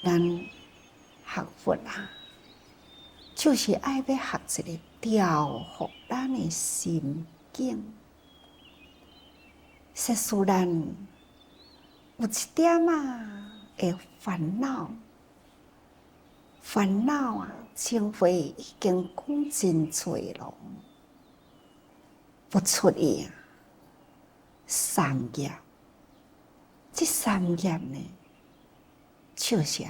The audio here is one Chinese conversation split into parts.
咱学佛啊，就是爱要学一个调伏咱的心境。说虽然有一点的烦恼，前回已经讲真多了，不出去三业。这三业呢，就是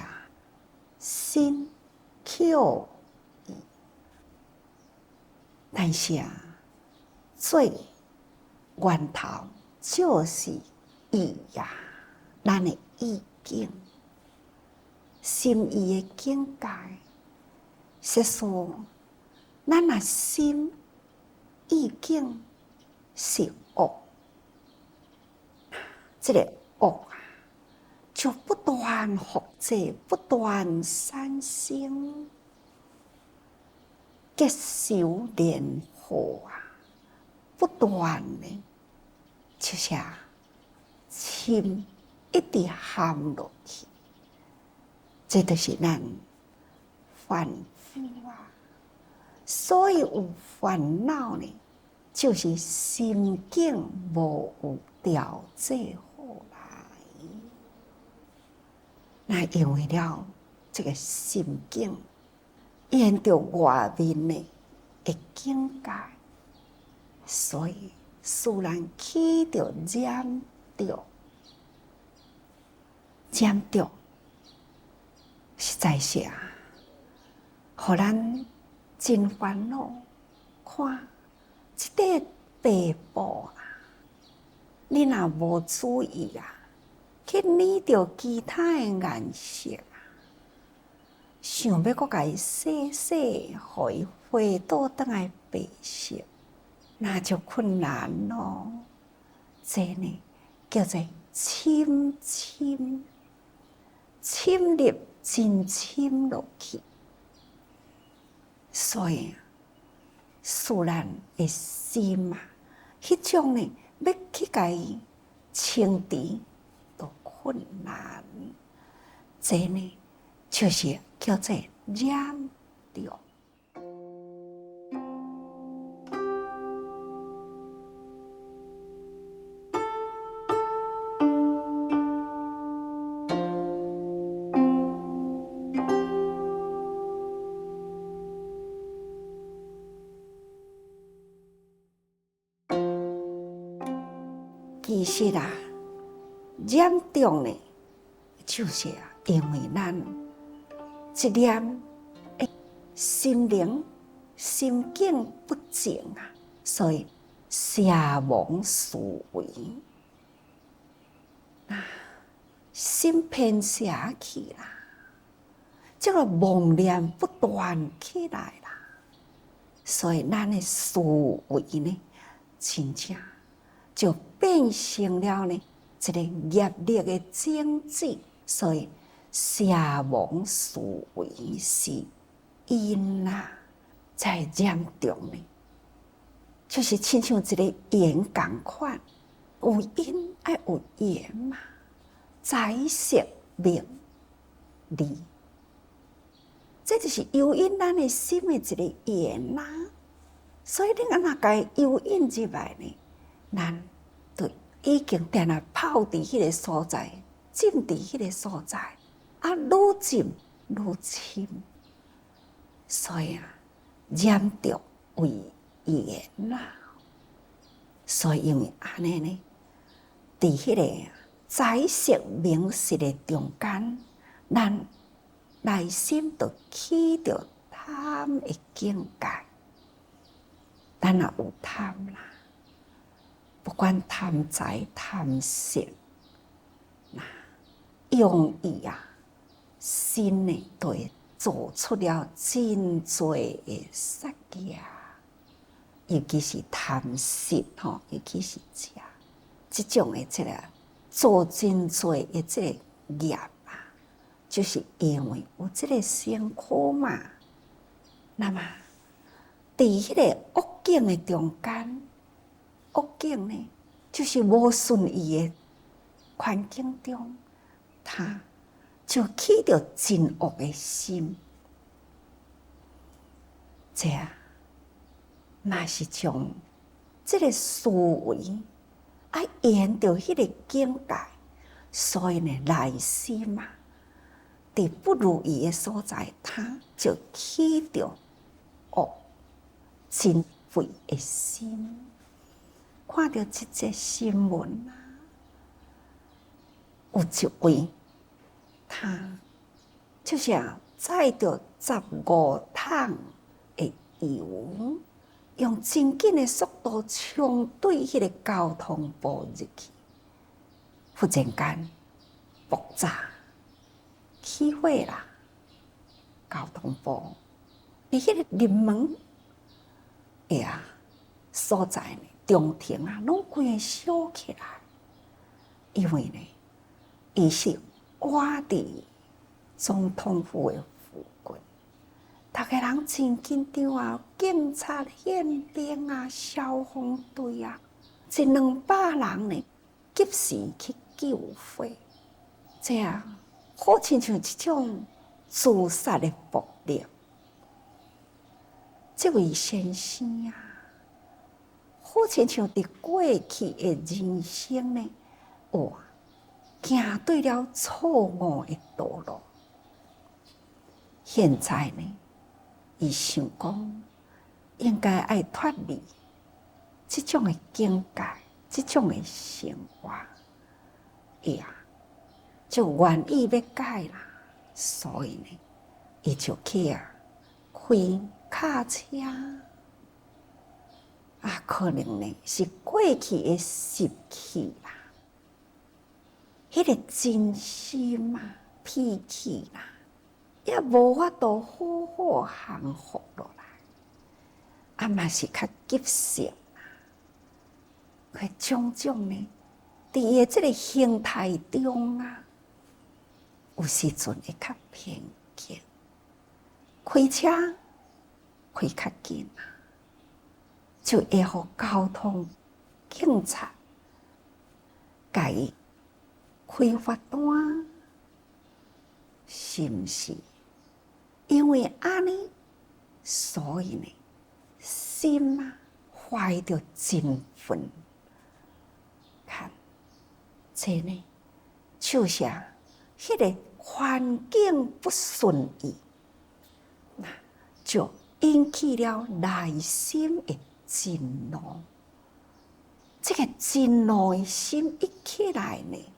身、口、意。但是最源头就是意呀，咱的意境、心意的境界。是说，咱若心意境是恶，这个恶就不断复制，不断产生，结仇连祸不断的，就是深一直陷落去，这就是咱凡夫所以有烦恼呢，就是心境无有调节好来。那因为了这个心境，沿着外面的境界，所以使人起着染着，实在是互咱真烦恼。看这个地步你若无注意去染着其他的颜色想要搁甲伊洗，互伊回倒转来白色，那就困难咯。这呢叫做深入真深落去。所以使咱的心迄种呢，要去甲伊清除都困难。这呢，就是叫做染着。其实染着呢，就是因为咱一念心灵、心境不静所以邪妄思维心偏邪去啦，这个妄念不断起来啦，所以咱的思维呢，真正就变成了呢一个业力的种子。所以邪妄思维是因在染着呢，就是亲像一个缘同款，有因爱有缘嘛，财色名利，这就是诱引咱的心的一个缘所以你若甲伊诱引入来呢，咱就已经定泡伫迄个所在，浸伫迄个所在，愈浸愈深。所以染着为缘所以因为安尼呢，伫迄个财色名食的中间，咱内心就起着贪的境界。咱若有贪不管贪财贪色，用意心呢，就会做出了真多的杀业，尤其是贪色尤其是这种的这个做真多的这个业就是因为有这个身躯嘛。那么在迄个恶境的中间，恶境呢，就是无顺意的环境中，它就起着真恶的心。这若是将这个思维沿着迄个境界，所以呢，内心伫不如意的所在，他就起着真悔的心。看到这则新闻有一位他就像载着15桶的油，用真紧的速度冲对迄个交通部入去，忽然间爆炸起火啦！交通部伫迄个入门所在呢，中庭拢规个烧起来，因为呢，伊是挂伫总统府的附近，大家人真紧张警察、宪兵消防队100-200人呢，及时去救火。这好亲像一种自杀的暴力。这位先生好亲像伫过去的人生呢，行对了错误的道路。现在呢，伊想讲应该爱脱离这种的境界，这种的生活，就愿意要改啦。所以呢，伊就去开卡车可能呢是过去的习气啦，迄个真心脾气啦，也无法度好好降服落来，嘛是较急性佢种种呢，伫伊的这个形态中有时阵会较偏激，开车开较紧就会互交通警察甲伊开罚单，是毋是？因为安尼，所以呢，心怀着真愤。看，这呢，就像迄个环境不顺意，就引起了内心的震怒。这个震怒的心一起来呢，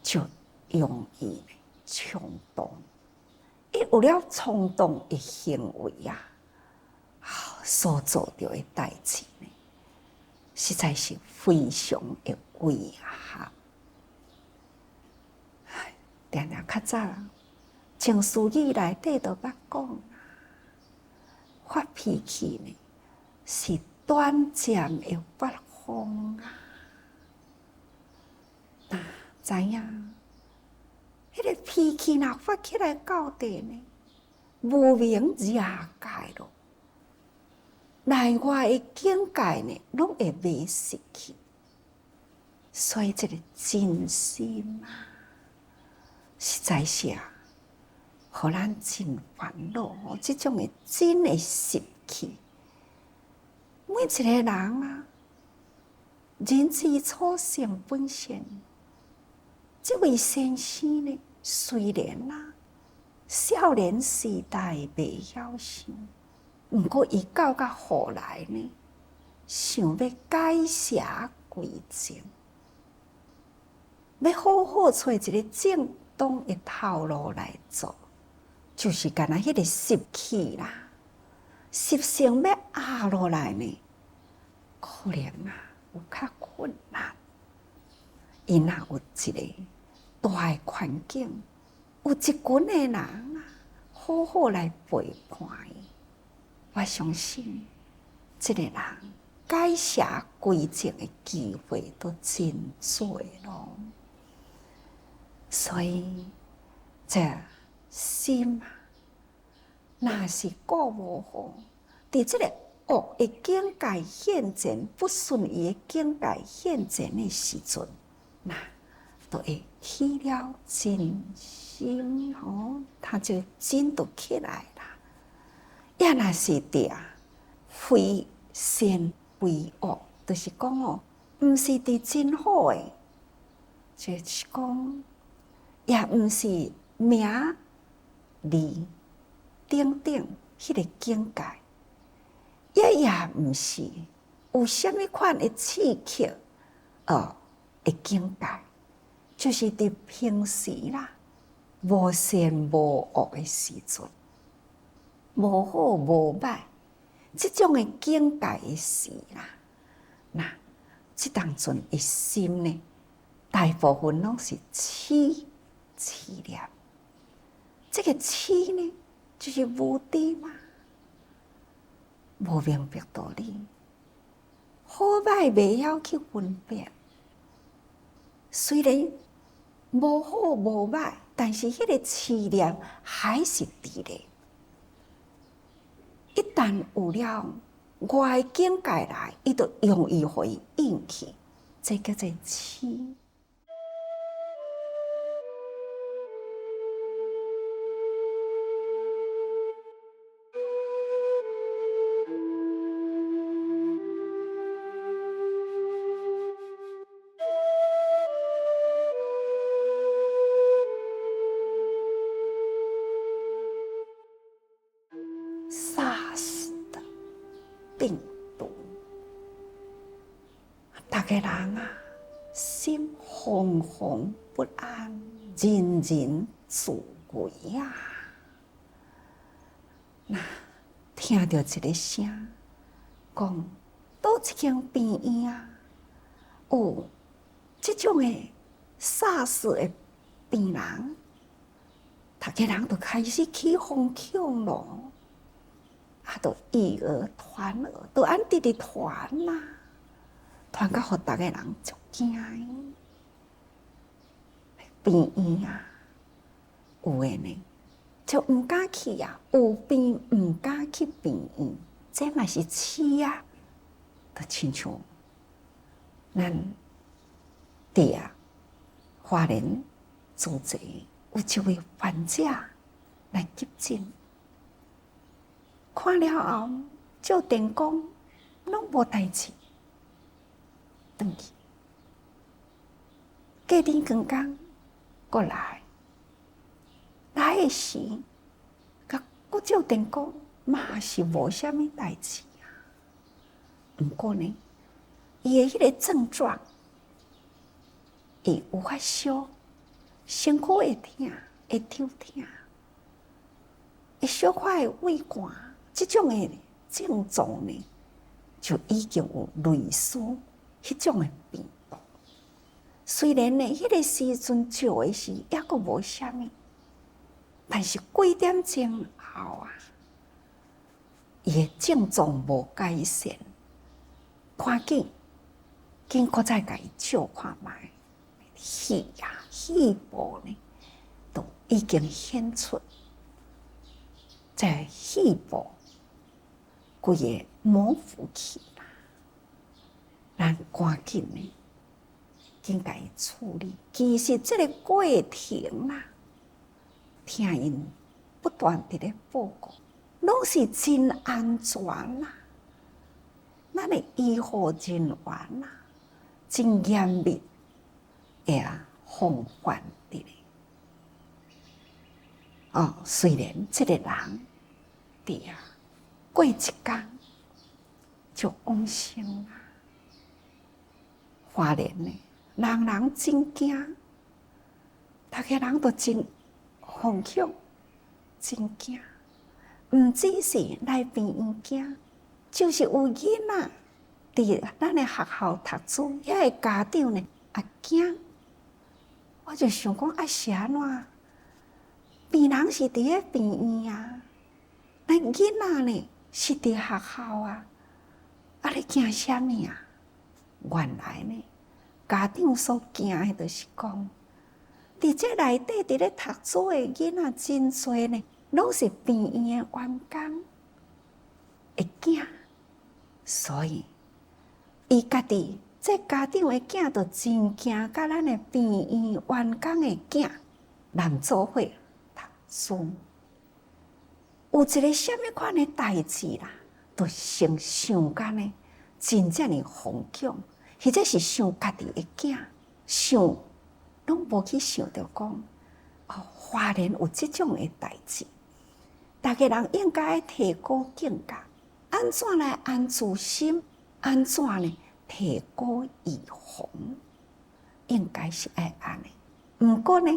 就容易冲动。伊有了冲动的行为所做着的代志呢，实在是非常的危害。定定较早情绪语内底就捌讲，发脾气呢是短暂的发疯知影？迄个脾气若发起来到底呢，无明邪界咯，内外的境界呢，拢会迷失去。所以这个真心实在是互咱真烦恼。这种的真的习气，每一个人人之初性本善。这位先生呢，虽然少年时代未晓想，不过伊到后来呢，想要改邪归正，要好好找一个正当的道路来做，就是干那迄个习气习性要压落来呢，可能有较困难。伊若有一个大的环境，有一群的人好好来陪伴伊，我相信这个人改邪归正的机会都真多咯。所以这心若是顾无好，伫这个恶的境界现前、不顺意的境界现前的时阵，都会起了真心哦，他就真都起来啦。也若是伫非善非恶，就是讲哦，毋是伫真好诶，就是讲，也毋是名利等等迄个境界，也毋是有啥物款诶刺激诶境界，就是伫平时啦，无善无恶诶时阵，无好无歹，即种诶境界诶时啦，那即当阵诶心呢，大部分拢是痴念。这个痴呢，就是无知嘛，无明白道理，好歹袂晓去分辨。虽然无好无歹，但是迄个痴念还是伫咧。一旦有了外境界来，伊就容易互伊应去，这叫做痴。SARS 的病毒，大家人啊，心惶惶不安，人人自危啊！那听到一个声，讲倒一间病院啊，有这种的SARS的病人，大家人就开始起哄抢咯。都以讹传讹，都安直直传啦，传到互大家人足惊。病院啊，有诶呢，就毋敢去啊，有病毋敢去病院，这嘛是痴啊，就亲像咱伫花莲做者有一位患者来急诊。看了后，照电讲，拢无代志，转去。隔天刚刚，过来诶时，甲佫照电讲，嘛是无啥物代志啊。毋过呢，伊诶迄个症状，伊有发烧，身躯会痛，会抽痛，会小可会畏寒。这种的症状呢，就已经有类似迄种的病毒。虽然呢，迄个时阵照的时也阁无啥物，但是几点钟后啊，伊的症状无改善，赶紧搁再甲伊照看卖，血部呢，都已经显出在血部。规个模糊去啦，咱赶紧呢，紧甲伊处理。其实这个过程啦，听因不断伫咧报告，拢是真安全啦。咱的医护人员啦，真严密的防范伫咧。虽然这个人伫过一天就往生啦。花莲呢，人人真惊，大家人都真惶恐，真惊。毋只是来病院惊，就是有囡仔伫咱的学校读书，遐个家长呢也惊。我就想讲，是安怎？病人是伫咧病院啊，咱囡仔呢？是伫学校啊，你惊啥物啊？原来呢，家长所惊的，就是讲，伫这内底伫咧读书的囡仔真多呢，拢是病院的员工，会惊，所以伊家己这家长的囝就真惊，甲咱的病院员工的囝难做伙读书。有一个什么款的代志啦，就先想干呢，真正的惶恐，或者是想家己的囝，想拢无去想到讲，华人有这种的代志，大家人应该提高警觉，安怎来安自心，安怎呢？提高预防，应该是爱安尼。不过呢，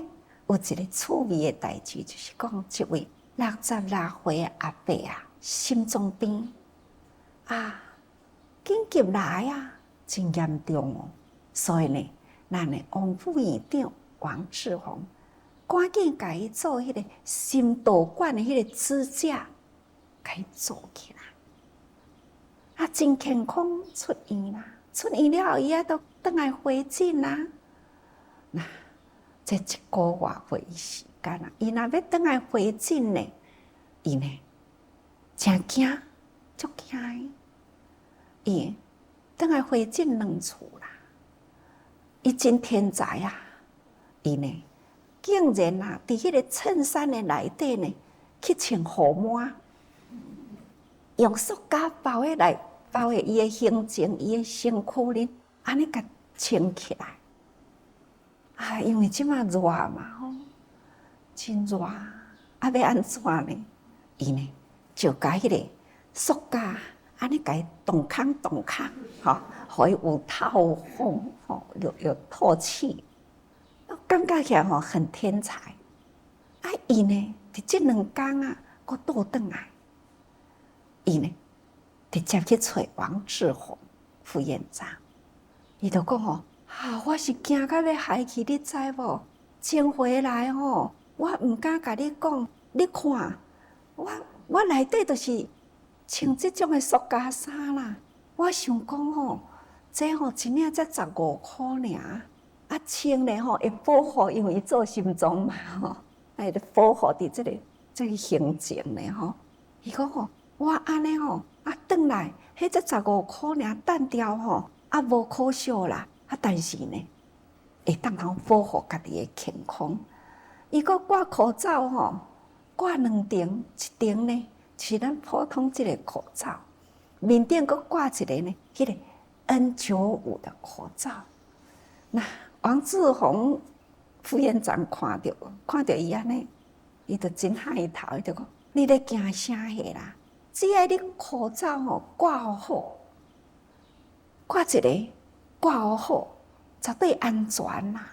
有一个趣味的代志，就是讲一位66岁的阿伯啊，心脏病紧急来啊，真严重哦。所以呢，咱的王副院长王志宏赶紧甲伊做迄个心导管的迄个支架，甲伊做起来，真健康出院啦。出院了后，伊都倒来回诊啦。那这1个月回时间啦，伊若要倒来回诊呢，伊呢真惊，足惊。伊倒来回诊2次啦。伊真天才啊！伊呢竟然啊，伫迄个衬衫的内底呢，去穿护膜，用塑胶包的来。包括伊的形状、伊的身躯呢，安尼甲穿起来。因为即马热嘛，真热，要安怎呢？伊呢就甲迄个塑胶安尼甲伊动空，互伊有透风，有透气，感觉起来很天才。伊呢伫这2天啊，佫倒转来，伊呢。直接去找王志宏副院长，伊就讲我是惊到要害去，你知无？前回来我唔敢甲你讲，你看我内底就是穿这种的塑胶衫啦。我想讲这一领才15块尔，穿咧会保护，因为伊做心脏嘛会保护伫这个形状咧伊讲我安尼转来，迄才15块尔，单调无可惜啦。但是呢，会当通保护家己的健康。伊个挂口罩挂2层，一层呢是咱普通这个口罩，面顶佫挂一个呢，迄个 N95的口罩。那王志宏副院长看到伊安尼，伊就真害头，伊就讲：你咧惊啥货啦？只要你口罩挂好，挂一个挂好，绝对安全啦。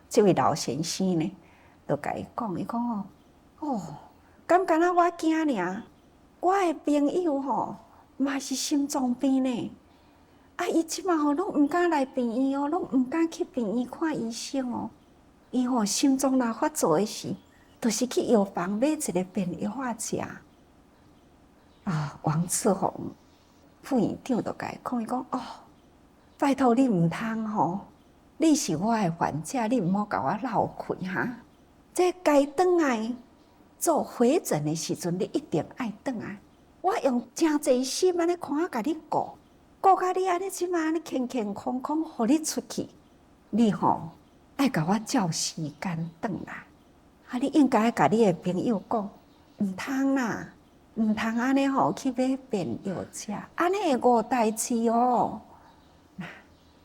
这位老先生呢，就甲伊讲，伊讲敢若我惊尔，我的朋友嘛是心脏病呢。伊即马拢毋敢来病院拢毋敢去病院看医生伊心脏若发作的时，就是去药房买一个便药食。王志宏副院长就甲伊讲，伊讲拜托你毋通你是我的患者，你毋好甲我闹开哈。这该转来做回诊的时阵，你一定爱转来。我用真侪心安尼看甲你顾甲你安尼即马安尼健健康康，互你出去。你爱甲我照时间转来。你应该甲你的朋友讲，毋通啦。毋通安尼去买便药食，安尼会误代志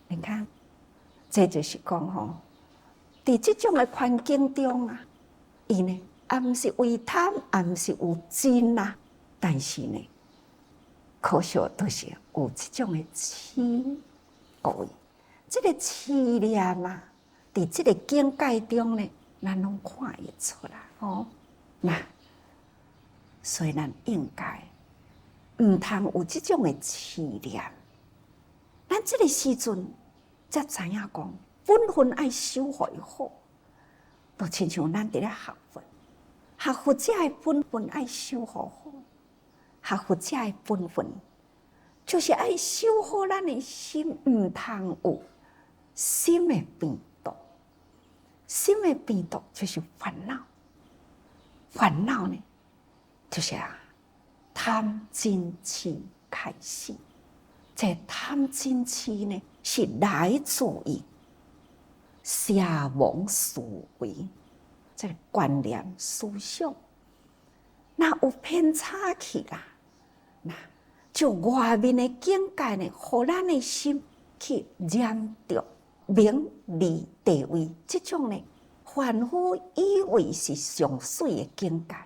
你看，这就是讲伫这种的环境中伊呢，毋是为贪，毋是有真啦，但是呢，可惜都是有这种的痴故意。这个痴念伫这个境界中呢，咱拢看会出来所以咱应该毋通有这种的痴念。咱这个时阵才知影讲，本分爱守护好，就亲像咱伫咧学佛，学佛者的本分爱守护好，学佛者的本分就是爱守护咱的心，毋通有心的病毒。心的病毒就是烦恼，烦恼呢？就是贪嗔痴开心，这贪嗔痴呢，是来自于邪妄思维，这个观念思想，那有偏差去啦，那就外面的境界呢，互咱的心去染着名利地位，这种呢，凡夫以为是上水的境界，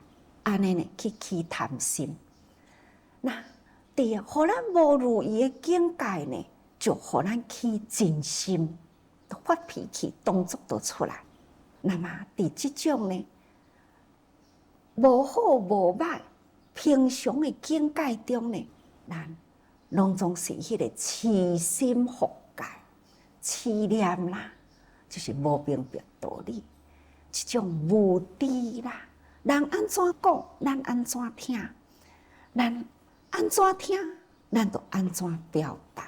安尼呢去起贪心，那伫互咱无如意的境界呢，就互咱起嗔心，发脾气，动作都出来。那么伫这种呢，无好无歹、平常的境界中呢，咱拢总是迄个痴心佛界、痴念啦，就是无明白道理，这种无知啦，人安怎讲，咱安怎听，咱安怎听，咱就安怎表达。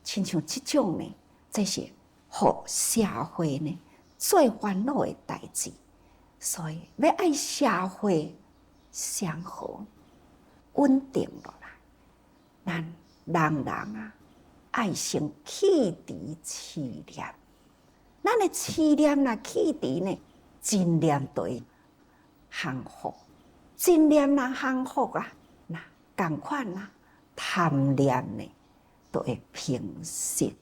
亲像这种呢，这是互社会呢最烦恼的代志。所以要爱社会祥和、稳定落来，咱人啊，爱先弃除痴念。咱的痴念若弃除呢，真念就会降伏。真念若降伏啊，那同款啊，贪念呢就会平息。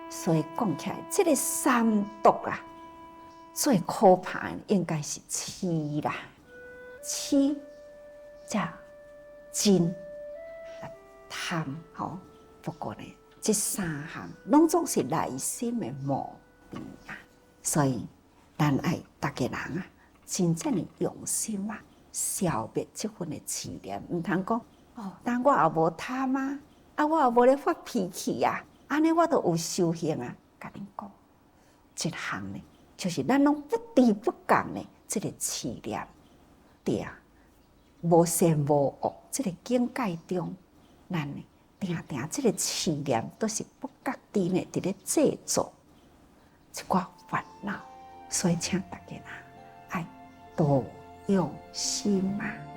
所以讲起来，这个三毒啊，最可怕的应该是痴啦，痴加嗔、贪，吼。不过呢，这三项拢总是内心的毛病啊。所以，咱爱大家人啊，真正的用心啊，消灭这份的痴念。唔通讲哦，但我也无贪啊，我也无咧发脾气啊。安尼我都有修行啊！甲恁讲，这项呢，就是咱拢不知不觉呢，这个痴念，对啊，无善无恶，这个境界中，咱呢，定这个痴念都是不觉知呢，伫咧制造一寡烦恼，所以请大家爱多用心啊。